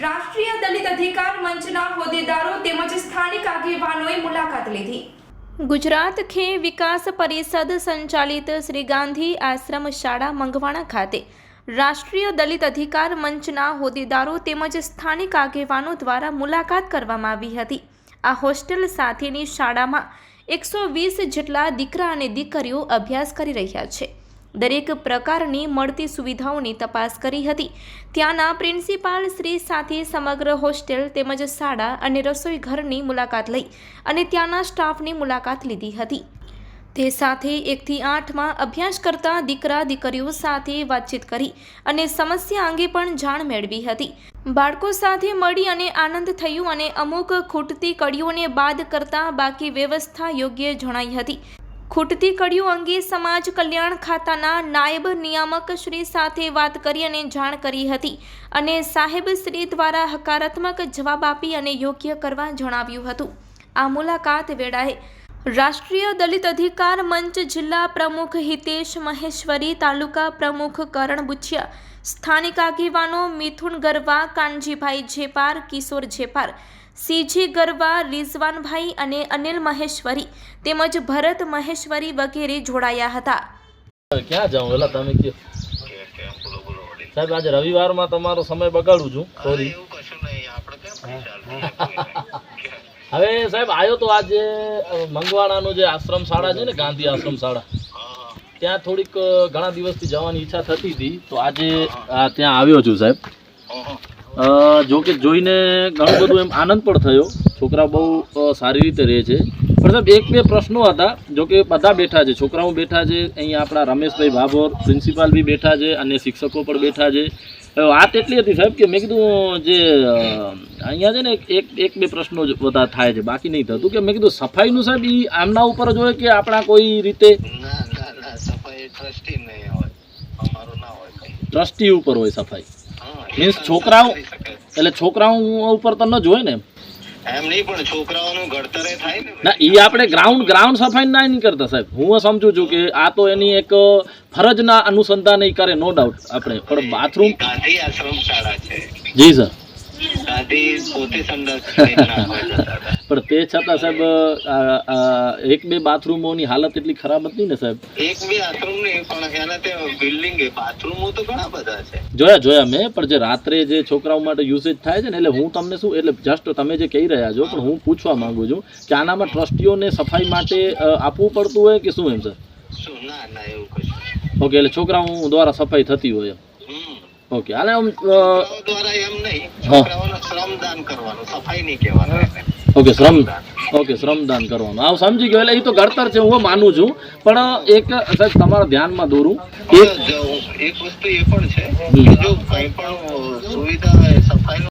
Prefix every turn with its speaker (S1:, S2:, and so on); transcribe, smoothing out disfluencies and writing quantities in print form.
S1: રાષ્ટ્રીય દલિત અધિકાર મંચના હોદ્દેદારો તેમજ સ્થાનિક આગેવાનોએ મુલાકાત લીધી। ગુજરાત ખે વિકાસ પરિષદ સંચાલિત શ્રી ગાંધી આશ્રમ શાળા મંગવાણા ખાતે રાષ્ટ્રીય દલિત અધિકાર મંચના હોદ્દેદારો તેમજ સ્થાનિક આગેવાનો દ્વારા મુલાકાત કરવામાં આવી હતી। આ હોસ્ટેલ સાથેની શાળામાં 120 જેટલા દીકરા અને દીકરીઓ અભ્યાસ કરી રહ્યા છે। દરેક પ્રકારની મળતી સુવિધાઓની તપાસ કરી હતી। ત્યાંના પ્રિન્સિપાલ શ્રી સાથે સમગ્ર હોસ્ટેલ તેમજ શાળા અને રસોઈ ઘરની મુલાકાત લઈ અને ત્યાંના સ્ટાફની મુલાકાત લીધી હતી। તે સાથે 1 થી 8માં અભ્યાસ કરતા દીકરા દીકરીઓ સાથે વાતચીત કરી અને સમસ્યા અંગે પણ જાણ મેળવી હતી। બાળકો સાથે મળી અને આનંદ થયો અને અમુક ખૂટતી કડીઓને બાદ કરતા બાકી વ્યવસ્થા યોગ્ય જણાઈ હતી। ખૂટતી કડીઓ અંગે સમાજ કલ્યાણ ખાતાના નાયબ નિયામક શ્રી સાથે વાત કરી અને જાણ કરી હતી અને સાહેબ શ્રી દ્વારા હકારાત્મક જવાબ આપી અને યોગ્ય કરવા જણાવ્યું હતું। આ મુલાકાત વેળાએ રાષ્ટ્રીય દલિત અધિકાર મંચ જિલ્લા પ્રમુખ હિતેશ મહેશ્વરી, તાલુકા પ્રમુખ કરણ બુચિયા, સ્થાનિક આગેવાનો મિથુન ગરવા, કાનજીભાઈ જેપાર, કિશોર જેપાર, સીજી ગરવા, રિઝવાનભાઈ અને અનિલ મહેશ્વરી તેમજ ભરત મહેશ્વરી વગેરે જોડાયા હતા।
S2: ક્યાં જાઉં એલા તમે કે સાહેબ આજે રવિવારમાં તમારો સમય બગાડું છું સોરી। હવે સાહેબ આવ્યો તો આજે મંગવાણાનો જે આશ્રમ શાળા છે ને ગાંધી આશ્રમ શાળા ત્યાં થોડીક ઘણા દિવસથી જવાની ઈચ્છા થતી હતી તો આજે ત્યાં આવ્યો છું સાહેબ। જો કે જોઈને ઘણું બધું એમ આનંદ પણ થયો। છોકરા બહુ સારી રીતે રહે છે પણ સાહેબ 1-2 પ્રશ્નો હતા। જો કે બધા બેઠા છે, છોકરાઓ બેઠા છે, અહીંયા આપણા રમેશભાઈ ભાભોર પ્રિન્સિપાલ બી બેઠા છે અને શિક્ષકો પણ બેઠા છે। વાત એટલી હતી સાહેબ કે મેં કીધું જે અહીંયા છે ને 1-2 પ્રશ્નો બધા થાય છે બાકી નહીં થતું કે મેં કીધું સફાઈનું સાહેબ એ આમના ઉપર જ હોય કે આપણા કોઈ રીતે ટ્રસ્ટી ઉપર હોય સફાઈ મીન્સ છોકરાઓ એટલે છોકરાઓ ઉપર તો ન જ હોય ને
S3: એમ નહીં પણ છોકરાઓનું ઘડતરે થાય ને
S2: ના એ આપણે ગ્રાઉન્ડ સફાઈ ના નહીં કરતા સાહેબ। હું સમજુ છું કે આ તો એની એક ફરજના અનુસંધાન કરે નો ડાઉટ આપણે પણ બાથરૂમ
S3: ગાંધી આશ્રમ શાળા છે
S2: જી સર
S3: ગાંધી પોતે સંડાસ
S2: પણ તે છતાં સાહેબ 1-2 બાથરૂમોની હાલત એટલી ખરાબ હતી ને સાહેબ।
S3: 1-2 આશ્રમ નહીં પણ એના તે બિલ્ડિંગ બાથરૂમો તો ઘણા બધા છે
S2: જોયા મેં પણ જે રાત્રે જે છોકરાઓ માટે યુસેજ થાય છે ને એટલે હું તમને શું એટલે જસ્ટ તમે જે કહી રહ્યા છો પણ હું પૂછવા માંગુ છું કે આનામાં ટ્રસ્ટીઓને સફાઈ માટે આપવું પડતું હોય કે શું એમ સર?
S3: શું ના એવું કશું
S2: ઓકે એટલે છોકરાઓ દ્વારા સફાઈ થતી હોય એમ ઓકે હાલે આમ
S3: દ્વારા એમ નહીં છોકરાઓને શ્રમદાન કરવાનું સફાઈ નહીં કહેવાનું
S2: ઓકે શ્રમદાન કરવાનું આવ સમજી ગયો એટલે એ તો ઘડતર છે હું માનું છું પણ એક સાહેબ તમારા ધ્યાનમાં દોરું
S3: એક વસ્તુ એ પણ છે કે જો કંઈ પણ સુવિધા સફાઈ